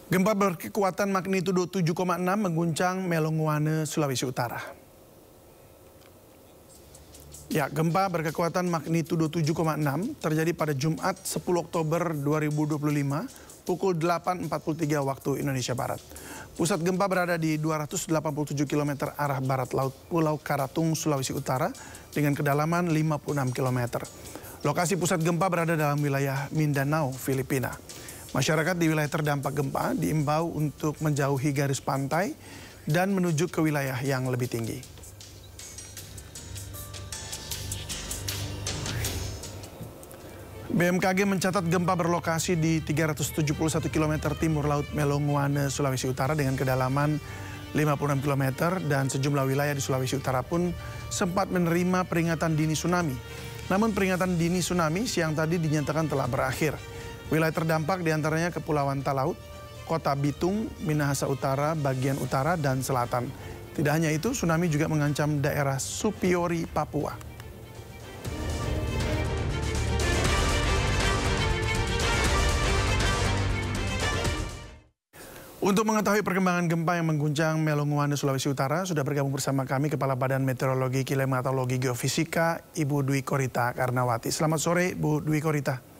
Gempa berkekuatan magnitudo 7,6 mengguncang Melongoane, Sulawesi Utara. Ya, gempa berkekuatan magnitudo 7,6 terjadi pada Jumat 10 Oktober 2025 pukul 8.43 waktu Indonesia Barat. Pusat gempa berada di 287 km arah barat laut Pulau Karatung, Sulawesi Utara dengan kedalaman 56 km. Lokasi pusat gempa berada dalam wilayah Mindanao, Filipina. Masyarakat di wilayah terdampak gempa diimbau untuk menjauhi garis pantai dan menuju ke wilayah yang lebih tinggi. BMKG mencatat gempa berlokasi di 371 km timur laut Melongoane, Sulawesi Utara dengan kedalaman 56 km dan sejumlah wilayah di Sulawesi Utara pun sempat menerima peringatan dini tsunami. Namun peringatan dini tsunami siang tadi dinyatakan telah berakhir. Wilayah terdampak diantaranya Kepulauan Talaut, Kota Bitung, Minahasa Utara, bagian utara dan selatan. Tidak hanya itu, tsunami juga mengancam daerah Supiori, Papua. Untuk mengetahui perkembangan gempa yang mengguncang Melongoane, Sulawesi Utara, sudah bergabung bersama kami Kepala Badan Meteorologi, Klimatologi, Geofisika, Ibu Dwi Korita Karnawati. Selamat sore, Bu Dwi Korita.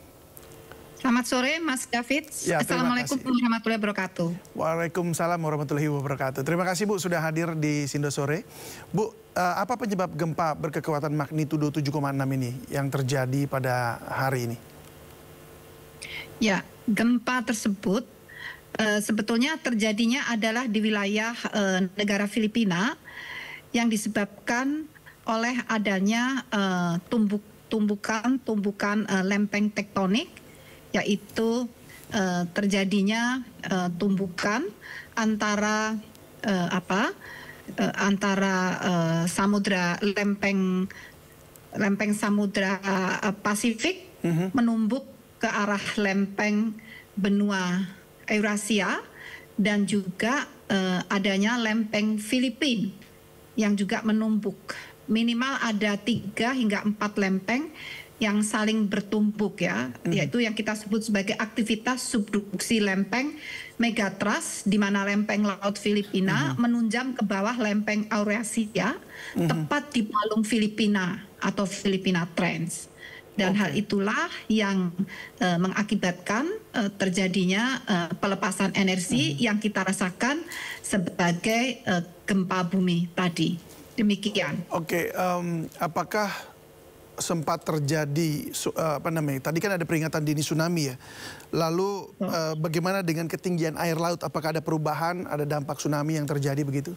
Selamat sore, Mas David. Ya, Assalamualaikum warahmatullahi wabarakatuh. Waalaikumsalam warahmatullahi wabarakatuh. Terima kasih, Bu, sudah hadir di Sindo Sore. Bu, apa penyebab gempa berkekuatan magnitudo 7,6 ini yang terjadi pada hari ini? Ya, gempa tersebut sebetulnya terjadinya adalah di wilayah negara Filipina yang disebabkan oleh adanya tumbukan lempeng tektonik, yaitu terjadinya tumbukan antara samudra lempeng samudra Pasifik menumbuk ke arah lempeng benua Eurasia dan juga adanya lempeng Filipina yang juga menumbuk. Minimal ada 3 hingga 4 lempeng yang saling bertumbuk ya, yaitu yang kita sebut sebagai aktivitas subduksi lempeng megatrust, di mana lempeng laut Filipina menunjam ke bawah lempeng Eurasia, tepat di palung Filipina atau Filipina Trench. Dan hal itulah yang mengakibatkan terjadinya pelepasan energi yang kita rasakan sebagai gempa bumi tadi. Demikian. Apakah sempat terjadi tadi kan ada peringatan dini tsunami ya. Lalu bagaimana dengan ketinggian air laut? Apakah ada perubahan, ada dampak tsunami yang terjadi begitu?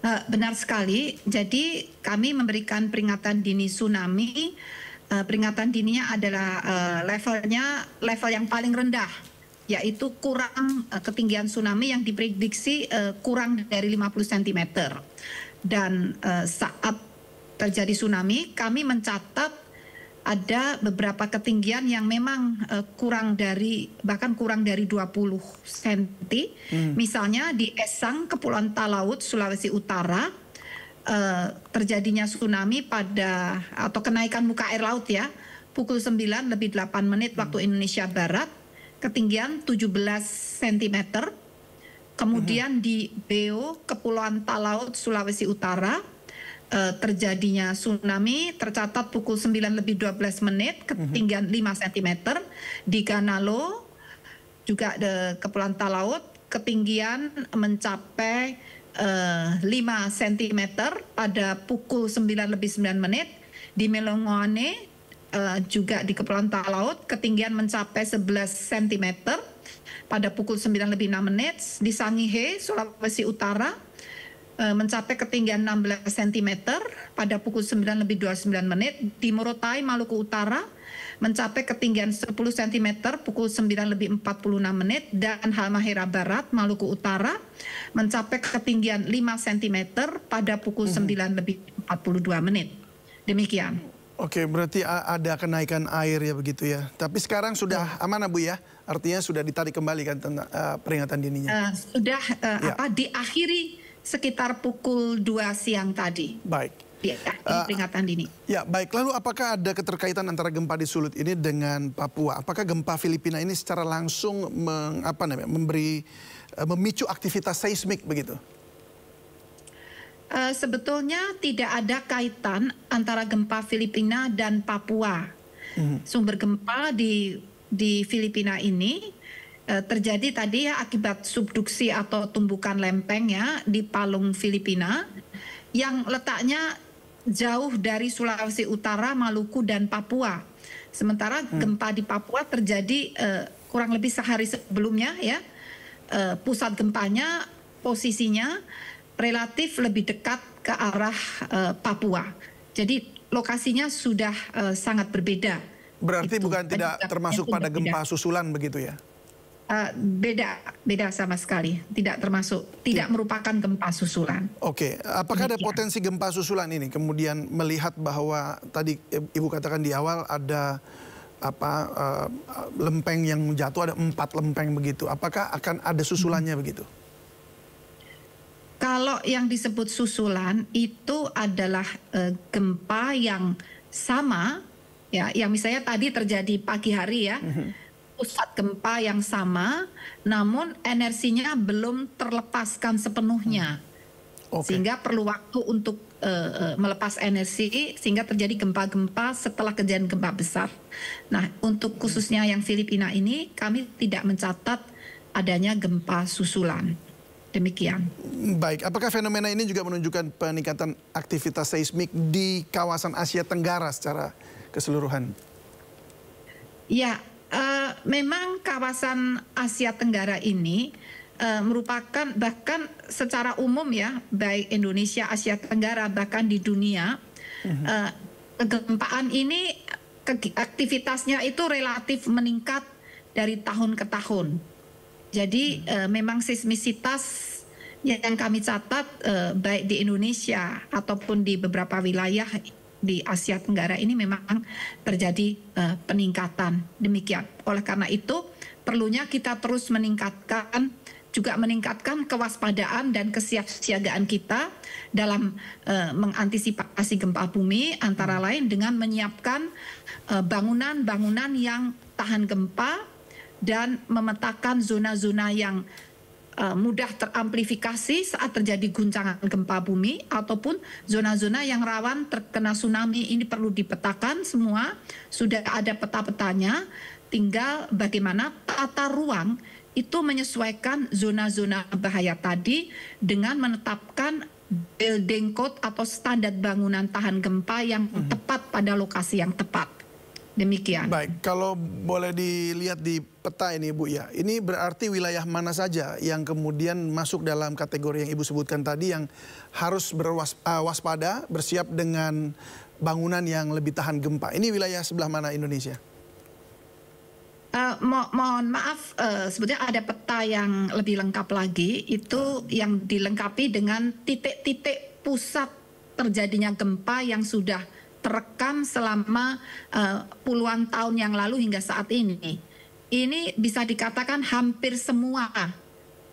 Benar sekali. Jadi kami memberikan peringatan dini tsunami. Peringatan dininya adalah level yang paling rendah, yaitu kurang ketinggian tsunami yang diprediksi kurang dari 50 cm. Dan saat terjadi tsunami, kami mencatat ada beberapa ketinggian yang memang bahkan kurang dari 20 cm. Misalnya di Esang, Kepulauan Talaut, Sulawesi Utara, terjadinya tsunami atau kenaikan muka air laut ya, pukul 9:08 waktu Indonesia Barat, ketinggian 17 cm. Kemudian di Beo, Kepulauan Talaut, Sulawesi Utara, terjadinya tsunami tercatat pukul 9:12 ketinggian 5 cm. Di Ganalo juga Kepulauan Talaut ketinggian mencapai 5 cm pada pukul 9:09. Di Melongoane juga di Kepulauan Talaut ketinggian mencapai 11 cm pada pukul 9:06. Di Sangihe, Sulawesi Utara mencapai ketinggian 16 cm pada pukul 9:29. Di Morotai, Maluku Utara mencapai ketinggian 10 cm pukul 9:46. Dan Halmahera Barat, Maluku Utara mencapai ketinggian 5 cm pada pukul 9:42. Demikian. Oke, berarti ada kenaikan air ya begitu ya. Tapi sekarang sudah aman Bu ya? Artinya sudah ditarik kembali kan peringatan dininya? Sudah diakhiri sekitar pukul 2 siang tadi. Baik. Ya, peringatan dini. Ya, baik. Lalu apakah ada keterkaitan antara gempa di Sulut ini dengan Papua? Apakah gempa Filipina ini secara langsung memicu aktivitas seismik begitu? Sebetulnya tidak ada kaitan antara gempa Filipina dan Papua. Sumber gempa di Filipina ini terjadi tadi ya akibat subduksi atau tumbukan lempeng ya di palung Filipina yang letaknya jauh dari Sulawesi Utara, Maluku dan Papua. Sementara gempa di Papua terjadi kurang lebih sehari sebelumnya ya. Pusat gempanya posisinya relatif lebih dekat ke arah Papua. Jadi lokasinya sudah sangat berbeda. Berarti bukan tidak termasuk pada gempa susulan begitu ya? Beda sama sekali. Tidak termasuk, tidak merupakan gempa susulan. Oke, apakah ada potensi gempa susulan ini? Kemudian melihat bahwa tadi Ibu katakan di awal ada lempeng yang jatuh, ada 4 lempeng begitu. Apakah akan ada susulannya begitu? Kalau yang disebut susulan itu adalah gempa yang sama, ya, yang misalnya tadi terjadi pagi hari ya, pusat gempa yang sama, namun energinya belum terlepaskan sepenuhnya, sehingga perlu waktu untuk melepas energi, sehingga terjadi gempa-gempa setelah kejadian gempa besar. Nah, untuk khususnya yang Filipina ini, kami tidak mencatat adanya gempa susulan. Demikian. Baik, apakah fenomena ini juga menunjukkan peningkatan aktivitas seismik di kawasan Asia Tenggara secara keseluruhan? Ya, memang kawasan Asia Tenggara ini merupakan bahkan secara umum ya, baik Indonesia, Asia Tenggara, bahkan di dunia, kegempaan ini aktivitasnya itu relatif meningkat dari tahun ke tahun. Jadi memang seismisitas yang kami catat baik di Indonesia ataupun di beberapa wilayah di Asia Tenggara ini memang terjadi peningkatan. Demikian. Oleh karena itu perlunya kita terus meningkatkan kewaspadaan dan kesiapsiagaan kita dalam mengantisipasi gempa bumi, antara lain dengan menyiapkan bangunan-bangunan yang tahan gempa dan memetakan zona-zona yang mudah teramplifikasi saat terjadi guncangan gempa bumi, ataupun zona-zona yang rawan terkena tsunami. Ini perlu dipetakan semua, sudah ada peta-petanya, tinggal bagaimana tata ruang itu menyesuaikan zona-zona bahaya tadi dengan menetapkan building code atau standar bangunan tahan gempa yang tepat pada lokasi yang tepat. Demikian. Baik, kalau boleh dilihat di peta ini Bu ya, ini berarti wilayah mana saja yang kemudian masuk dalam kategori yang Ibu sebutkan tadi yang harus waspada, bersiap dengan bangunan yang lebih tahan gempa. Ini wilayah sebelah mana Indonesia? Mohon maaf, sebetulnya ada peta yang lebih lengkap lagi, itu yang dilengkapi dengan titik-titik pusat terjadinya gempa yang sudah terekam selama puluhan tahun yang lalu hingga saat ini. Ini bisa dikatakan hampir semua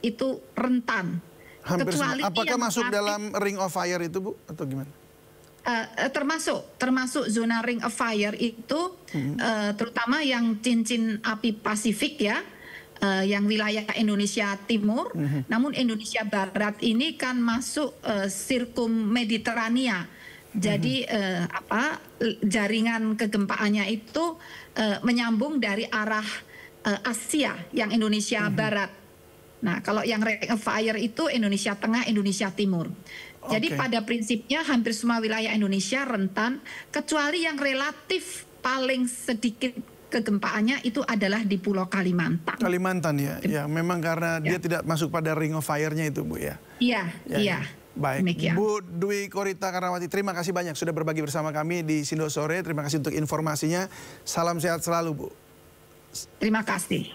itu rentan. Hampir semua. Apakah masuk dalam Ring of Fire itu Bu atau gimana? Termasuk zona Ring of Fire itu terutama yang cincin api Pasifik ya, yang wilayah Indonesia Timur. Namun Indonesia Barat ini kan masuk sirkum Mediterania. Jadi jaringan kegempaannya itu menyambung dari arah Asia yang Indonesia Barat. Nah, kalau yang Ring of Fire itu Indonesia Tengah, Indonesia Timur. Jadi pada prinsipnya hampir semua wilayah Indonesia rentan, kecuali yang relatif paling sedikit kegempaannya itu adalah di Pulau Kalimantan. Kalimantan ya, ya memang karena dia tidak masuk pada Ring of Fire-nya itu Bu ya. Iya. Baik, demikian. Bu Dwi Korita Karnawati, terima kasih banyak sudah berbagi bersama kami di Sindo Sore. Terima kasih untuk informasinya. Salam sehat selalu Bu. Terima kasih.